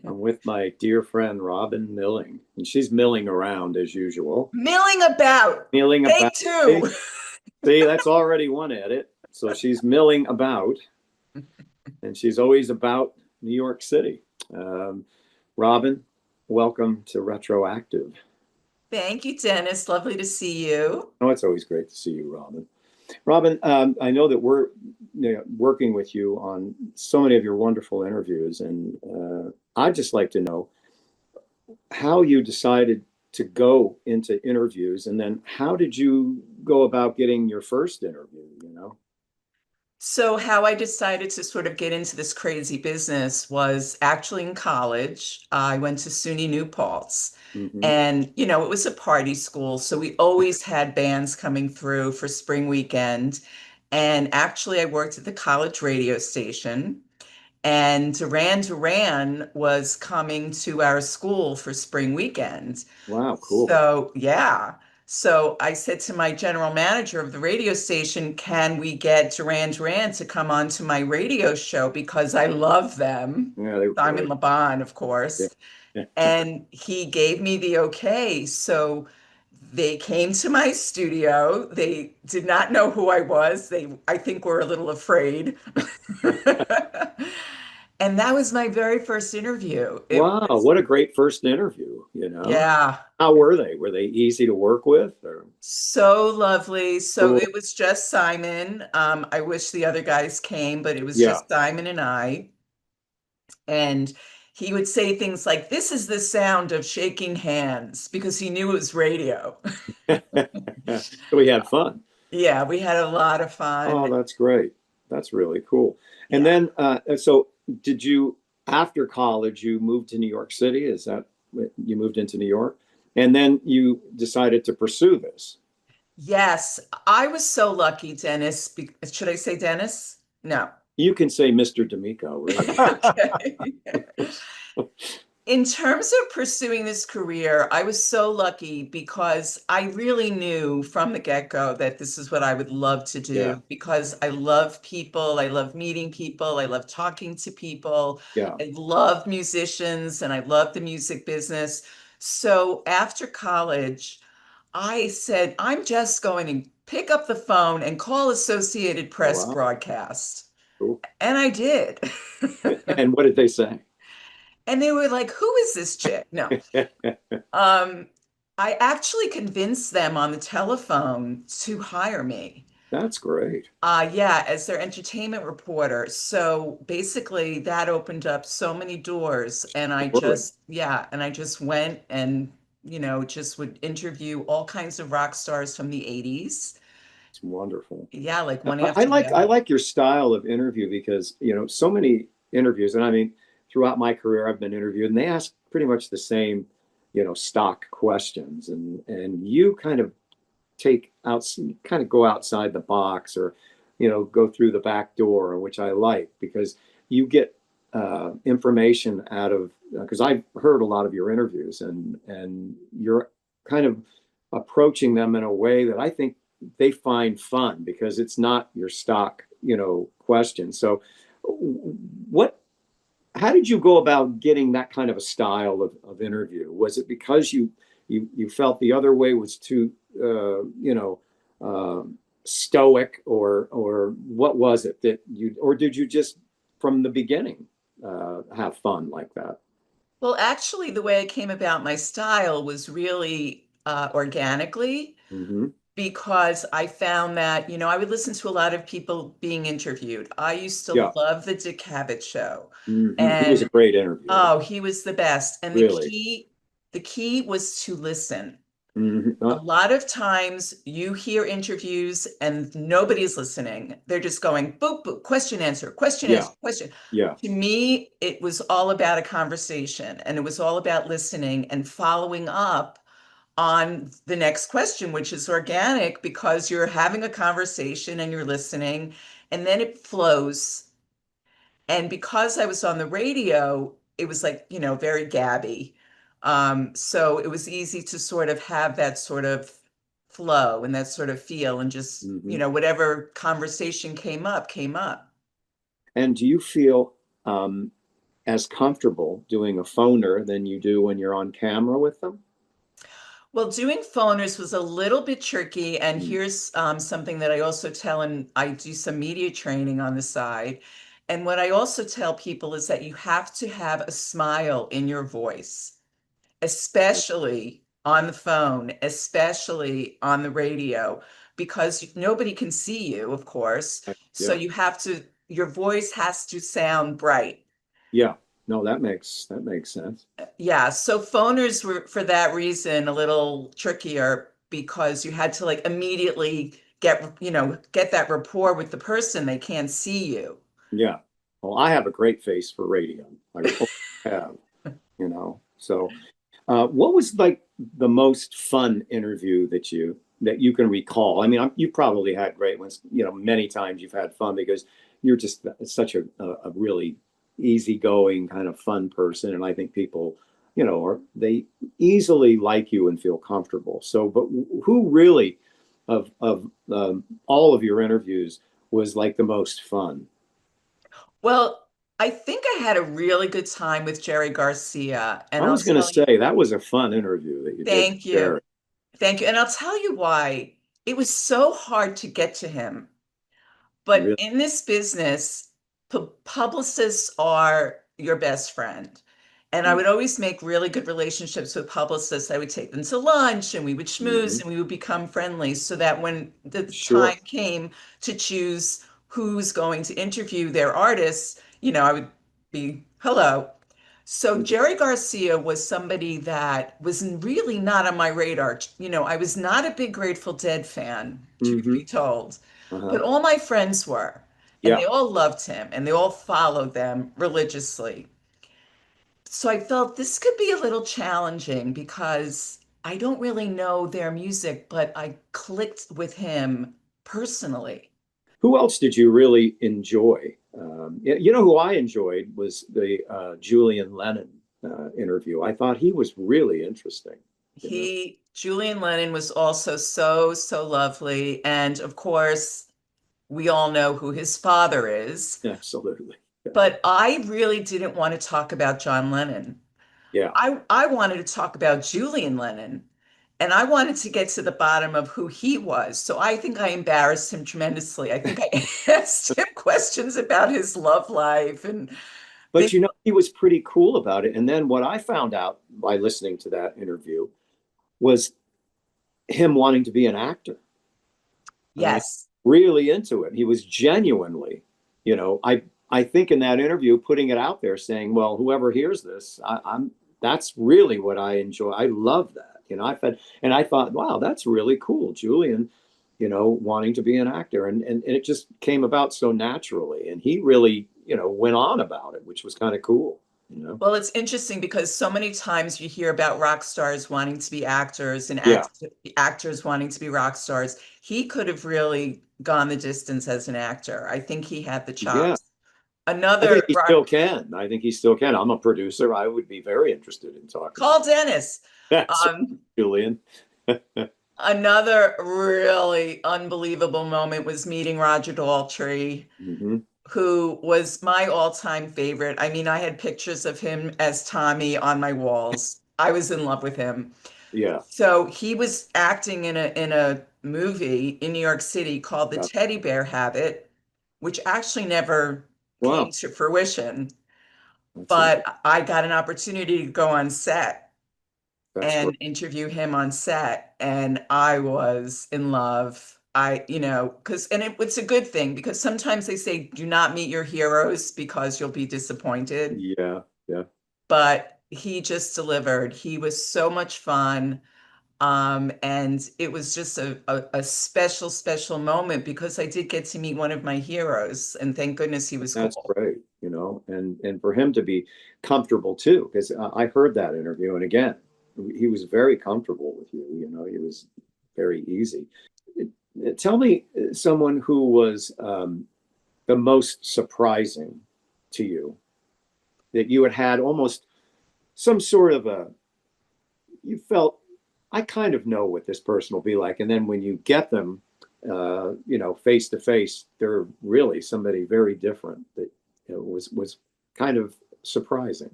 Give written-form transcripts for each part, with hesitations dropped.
I'm with my dear friend Robin Milling, and she's milling around as usual. Milling about. Milling about. Take two. See, see, that's already one edit. So she's milling about, and she's always about New York City. Um, Robin, welcome to Retroactive. Thank you, Dennis. Lovely to see you. Oh, it's always great to see you, Robin. Robin, I know that we're working with you on so many of your wonderful interviews, and I'd just like to know how you decided to go into interviews, and then how did you go about getting your first interview, you know? So, how I decided to sort of get into this crazy business was actually in college. I went to SUNY New Paltz, Mm-hmm. and it was a party school. So, we always had bands coming through for spring weekend. And actually, I worked at the college radio station. And Duran Duran was coming to our school for spring weekend. Wow, cool. So, yeah. So I said to my general manager of the radio station, can we get Duran Duran to come on to my radio show because I love them? Yeah, they were Simon great. LeBon, of Yeah. course. Yeah. And he gave me the okay. So they came to my studio. They did not know who I was. I think, were a little afraid. And that was my very first interview. It Wow, was, what a great first interview, you know? yeah, How were they? Were they easy to work with or so lovely. So cool? it was just Simon. I wish the other guys came, but it was Yeah. just Simon and I. And he would say things like, "This is the sound of shaking hands," because he knew it was radio. So we had fun. Yeah, we had a lot of Oh, fun. that's great. That's really cool. And Yeah. then, so did you, after college, you moved to New York City? Is that you moved into New York? And then you decided to pursue this. Yes, I was so lucky, Dennis. Should I say Dennis? No. You can say Mr. D'Amico, really. Okay. In terms of pursuing this career, I was so lucky because I really knew from the get-go that this is what I would love to Yeah, do because I love people, I love meeting people, I love talking to people, yeah. I love musicians, and I love the music business. So after college, I said, I'm just going to pick up the phone and call Associated Oh, Press wow. Broadcast. Cool. And I did. And what did they say? And they were like, who is this chick? No. Um, I actually convinced them on the telephone to hire me. That's great. Yeah, as their entertainment reporter. So basically, that opened up so many doors, and Sure. and I just went and just would interview all kinds of rock stars from the 80s. It's wonderful. Yeah, like one I after the like I other. like your style of interview because so many interviews, and I mean throughout my career I've been interviewed, and they ask pretty much the same, stock questions, and you kind of kind of go outside the box, or go through the back door, which I like because you get information out of because I've heard a lot of your interviews, and you're kind of approaching them in a way that I think they find fun because it's not your stock, question. So, what? How did you go about getting that kind of a style of interview? Was it because you felt the other way was too, uh, stoic, or what was it that or did you just from the beginning have fun like that? Well, actually, the way I came about my style was really organically. Mm-hmm. Because I found that, I would listen to a lot of people being interviewed. I used to Yeah. love the Dick Cavett show. Mm-hmm. He was a And great interviewer, oh, he was the best. And really. the key was to listen. Mm-hmm. A lot of times you hear interviews and nobody's listening. They're just going boop, boop, question, Yeah, answer, question. yeah. To me, it was all about a conversation and it was all about listening and following up on the next question, which is organic because you're having a conversation and you're listening, and then it flows. And because I was on the radio, it was like, very gabby. So it was easy to sort of have that sort of flow and that sort of feel, and just, Mm-hmm. whatever conversation came up, came up. And do you feel um, as comfortable doing a phoner than you do when you're on camera with them? Well, doing phoners was a little bit tricky, and Mm, here's something that I also tell, and I do some media training on the side. And what I also tell people is that you have to have a smile in your voice, especially on the phone, especially on the radio, because nobody can see you, of course. So yeah, you have to, your voice has to sound bright. yeah. No, that makes sense. Yeah, so phoners were for that reason a little trickier because you had to like immediately get that rapport with the person. They can't see you. Yeah. Well, I have a great face for radio. I always have, So, what was like the most fun interview that you can recall? I mean, you probably had great ones. Many times you've had fun because you're just such a really easygoing kind of fun person, and I think people, they easily like you and feel comfortable. So, but who really of all of your interviews was like the most fun? Well, I think I had a really good time with Jerry Garcia, I and I'll was going to tell you, say that was a fun interview that you did with thank you. Jerry. Thank you. And I'll tell you why. It was so hard to get to him. But Really? in this business, publicists are your best friend. And I would always make really good relationships with publicists. I would take them to lunch and we would Mm-hmm. schmooze and we would become friendly so that when the time Sure. came to choose who's going to interview their artists, I would be, hello. So Jerry Garcia was somebody that was really not on my radar. I was not a big Grateful Dead fan, truth Mm-hmm. be told. Uh-huh. But all my friends were, and Yeah. they all loved him, and they all followed them religiously. So I felt this could be a little challenging because I don't really know their music, but I clicked with him personally. Who else did you really enjoy? Who I enjoyed was the Julian Lennon interview. I thought he was really interesting. You know, Julian Lennon was also so, so lovely. And of course, we all know who his father is. absolutely. Yeah. But I really didn't want to talk about John Lennon. Yeah. I wanted to talk about Julian Lennon, and I wanted to get to the bottom of who he was. So I think I embarrassed him tremendously. I think I asked him questions about his love life and But things. he was pretty cool about it. And then what I found out by listening to that interview was him wanting to be an actor. I mean, Yes, really into it. He was genuinely, I think in that interview, putting it out there, saying, "Well, whoever hears this, I'm. That's really what I enjoy. I love that." And I thought, "Wow, that's really cool, Julian." Wanting to be an actor, and it just came about so naturally. And he really, went on about it, which was kind of cool. You know. well, it's interesting because so many times you hear about rock stars wanting to be actors and Yeah. actors wanting to be rock stars. He could have really gone the distance as an actor. I think he had the Yeah. chops. I think Another he rock, still can. I think he still can. I'm a producer. I would be very interested in talking to Call Dennis. that's Um, Julian. Another really unbelievable moment was meeting Roger Daltrey, Hmm. who was my all-time favorite. I mean, I had pictures of him as Tommy on my walls. I was in love with him. Yeah. So he was acting in a movie in New York City called The Yeah. Teddy Bear Habit, which actually never came Wow. to fruition. That's But I got an opportunity to go on set that's great. and interview him on set, and I was in love. Because it's a good thing because sometimes they say do not meet your heroes because you'll be disappointed. Yeah. Yeah. But he just delivered. He was so much fun. And it was just a special, special moment because I did get to meet one of my heroes, and thank goodness he was That's cool. great. And for him to be comfortable too, because I heard that interview, and again, he was very comfortable with you. He was very easy. Tell me someone who was the most surprising to you that you had almost some sort of you felt, I kind of know what this person will be like. And then when you get them, face to face, they're really somebody very different that was kind of surprising?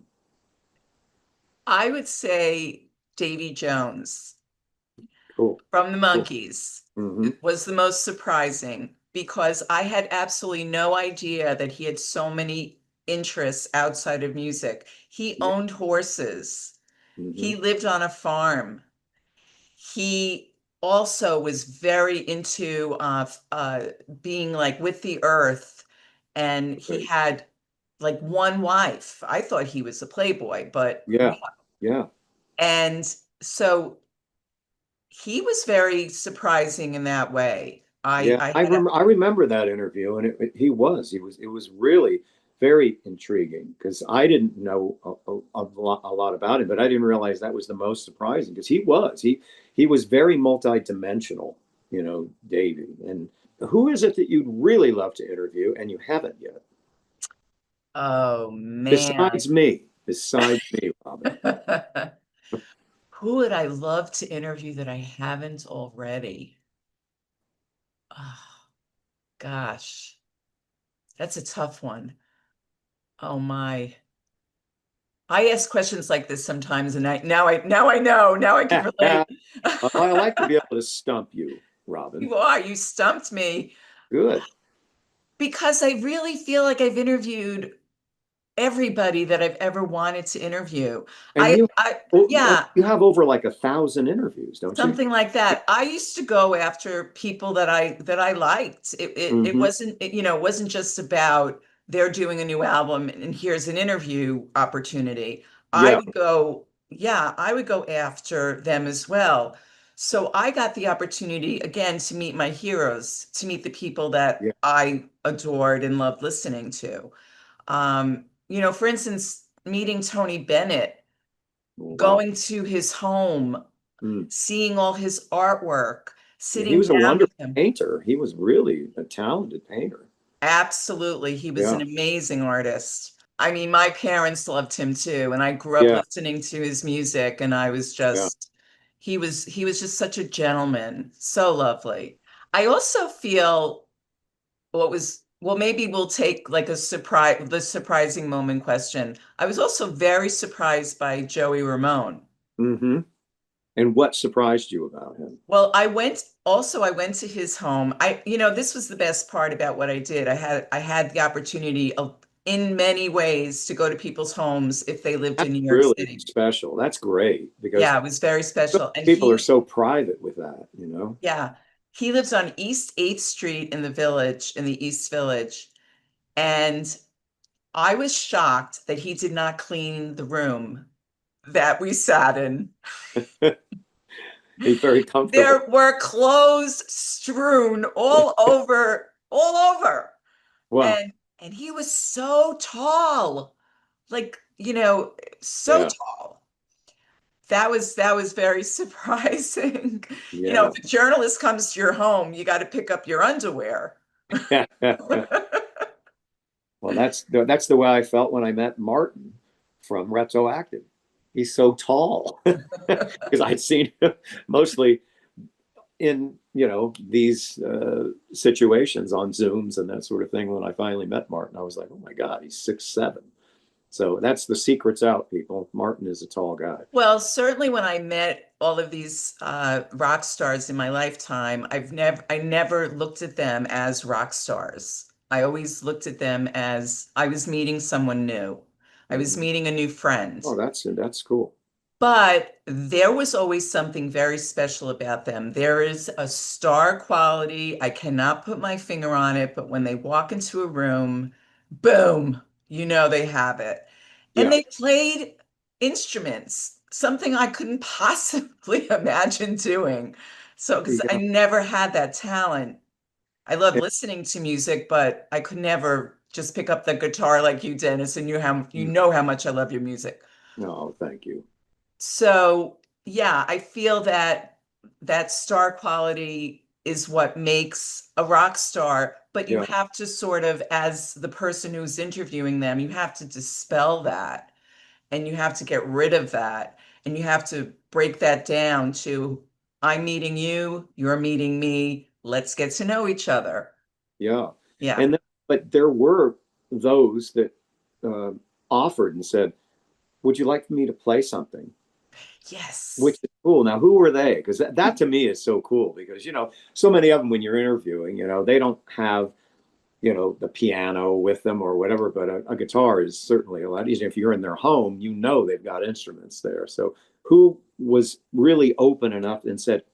I would say Davy Jones Cool. from the Cool. Monkees Hmm. was the most surprising because I had absolutely no idea that he had so many interests outside of music. He Yeah. owned horses. Hmm. He lived on a farm. He also was very into being like with the earth, and he Right. had like one wife. I thought he was a playboy, but Yeah. Yeah. and so he was very surprising in that way. Yeah. I had I remember that interview, and it was really very intriguing because I didn't know a lot about him, but I didn't realize that was the most surprising because he was very multidimensional, Davey. And who is it that you'd really love to interview and you haven't yet? oh man. Besides me, Robin. Who would I love to interview that I haven't already? Oh, gosh, that's a tough one. Oh my. I ask questions like this sometimes, and I know, now I can relate. I like to be able to stump you, Robin. You are, you stumped me Good. because I really feel like I've interviewed everybody that I've ever wanted to interview. And Yeah, you have over like 1,000 interviews, don't you? something like that. I used to go after people that I liked. It Hmm. wasn't, it wasn't just about they're doing a new album and here's an interview opportunity. Yeah. I would go after them as well. So I got the opportunity again to meet my heroes, to meet the people that Yeah. I adored and loved listening to. For instance, meeting Tony Bennett, Oh, wow. going to his home, Mm. seeing all his artwork, Yeah, he sitting was a down with wonderful him. painter. He was really a talented painter. Absolutely. He was an Yeah. amazing artist. I mean, my parents loved him too, and I grew up Yeah. listening to his music, and I was Yeah. just he was just such a gentleman, so lovely. I also feel maybe we'll take like the surprising moment question. I was also very surprised by Joey Ramone. Hmm. And what surprised you about him? Well, I went to his home. This was the best part about what I did. I had the opportunity of, in many ways, to go to people's homes if they lived That's in New York really City. special. That's great because Yeah, it was very special. And people are so private with that. yeah, he lives on East 8th Street in the village, in the East Village. And I was shocked that he did not clean the room that we sat in. He's very comfortable. There were clothes strewn all over. Wow. And he was so tall, like, so Yeah. tall. That was very surprising. Yeah. If a journalist comes to your home, you got to pick up your underwear. Well, that's the way I felt when I met Martin from Retroactive. He's so tall because I'd seen him mostly in these situations on Zooms and that sort of thing. When I finally met Martin, I was like, oh my God, he's 6'7". So that's the secret's out, people. Martin is a tall guy. Well, certainly when I met all of these rock stars in my lifetime, I never looked at them as rock stars. I always looked at them as I was meeting someone new. I was Mhm. meeting a new friend. Oh, that's cool. But there was always something very special about them. There is a star quality. I cannot put my finger on it, but when they walk into a room, boom, they have it. And Yeah. they played instruments, something I couldn't possibly imagine doing. So, because I Yeah. never had that talent. I love listening to music, but I could never just pick up the guitar like you, Dennis, and you know how much I love your music. No, thank you. So, yeah, I feel that that star quality is what makes a rock star, but you Yeah. have to sort of, as the person who's interviewing them, you have to dispel that and you have to get rid of that and you have to break that down to I'm meeting you, you're meeting me, let's get to know each other. Yeah. Yeah. And but there were those that uh, offered and said, "Would you like me to play something?" Which Yes. is cool. Now, who were they? Because that to me is so cool because, so many of them when you're interviewing, they don't have, the piano with them or whatever, but a guitar is certainly a lot easier. If you're in their home, they've got instruments there. So who was really open enough and said,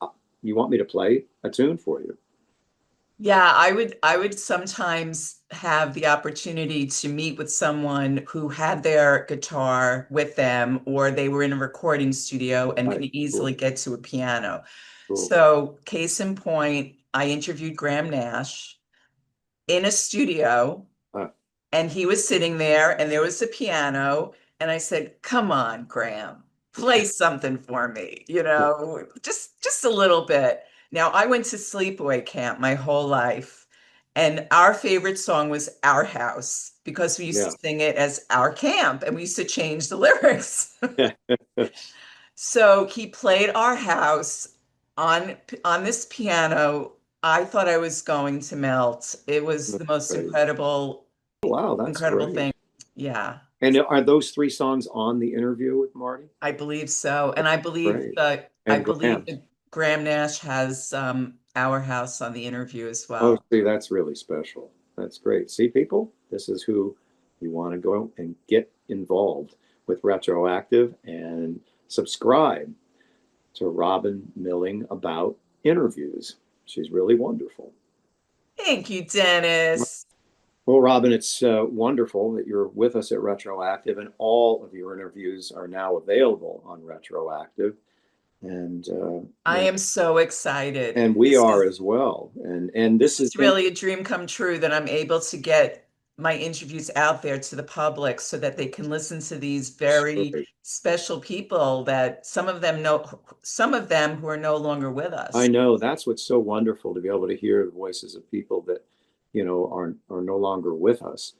"You want me to play a tune for you?" Yeah, I would sometimes have the opportunity to meet with someone who had their guitar with them, or they were in a recording studio and Right. can easily Cool. get to a piano. Cool. So, case in point, I interviewed Graham Nash in a studio, Uh, and he was sitting there and there was a piano, and I said, "Come on, Graham, play something for me, just a little bit." Now, I went to sleepaway camp my whole life, and our favorite song was Our House because we used to yeah. sing it as Our Camp, and we used to change the lyrics. Yeah. So he played Our House on this piano. I thought I was going to melt. It was That's the most great. Wow, that's incredible great. thing. Yeah, And are those three songs on the interview with Marty? I believe so. And Great. I And believe Graham. that Graham Nash has Our House on the interview as Oh, well. see, that's really special. That's great. See, people, this is who you want to go and get involved with Retroactive and subscribe to Robin Milling about interviews. She's really wonderful. Thank you, Dennis. Well, Robin, it's wonderful that you're with us at Retroactive, and all of your interviews are now available on Retroactive. And I am so excited. and we are as well. And This this has is been really a dream come true that I'm able to get my interviews out there to the public so that they can listen to these very great. special people that some of them who are no longer with I us. know that's what's so wonderful to be able to hear the voices of people that are no longer with us.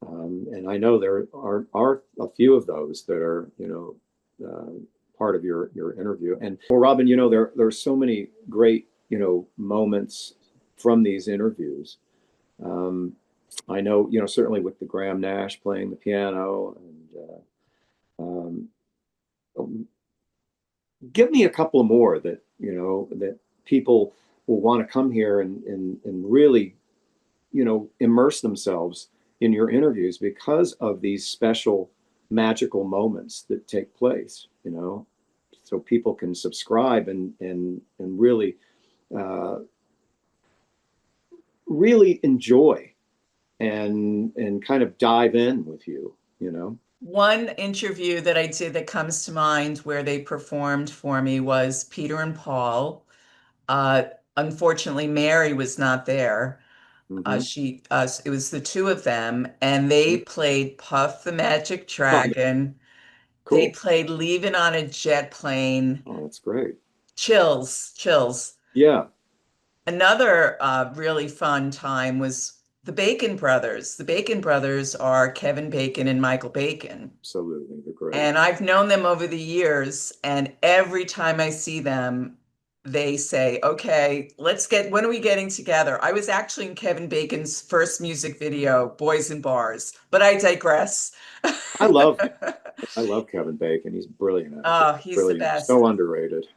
And I know there are a few of those that are part of your interview. And well, Robin, there's so many great moments from these interviews. Um, I know certainly with the Graham Nash playing the piano and give me a couple more that that people will want to come here and really immerse themselves in your interviews because of these special magical moments that take place, so people can subscribe and uh, really enjoy and kind of dive in with you. One interview that I did that comes to mind where they performed for me was Peter and Paul. Uh, Unfortunately, Mary was not there. Hmm. It was the two of them, and they played Puff the Magic Oh, Dragon. They cool. played Leaving on a Jet Plane. Oh, that's great. Chills, chills. Yeah, Another really fun time was the Bacon Brothers. The Bacon Brothers are Kevin Bacon and Michael Bacon. absolutely. They're great. And I've known them over the years, and every time I see them, they say, "Okay, when are we getting together?" I was actually in Kevin Bacon's first music video, Boys in Bars, but I digress. I love I love Kevin Bacon. He's a brilliant actor. Oh, he's the Brilliant. best. So underrated.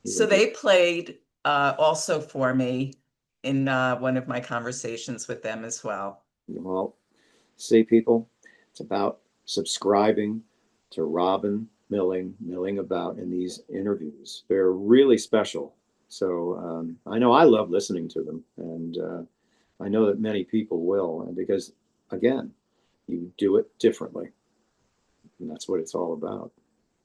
He's So amazing. they played also for me in one of my conversations with them as well. Well, see, people, it's about subscribing to Robin Milling about in these interviews. They're really special. So I know I love listening to them, and I know that many people will, and because again, you do it differently, and that's what it's all about.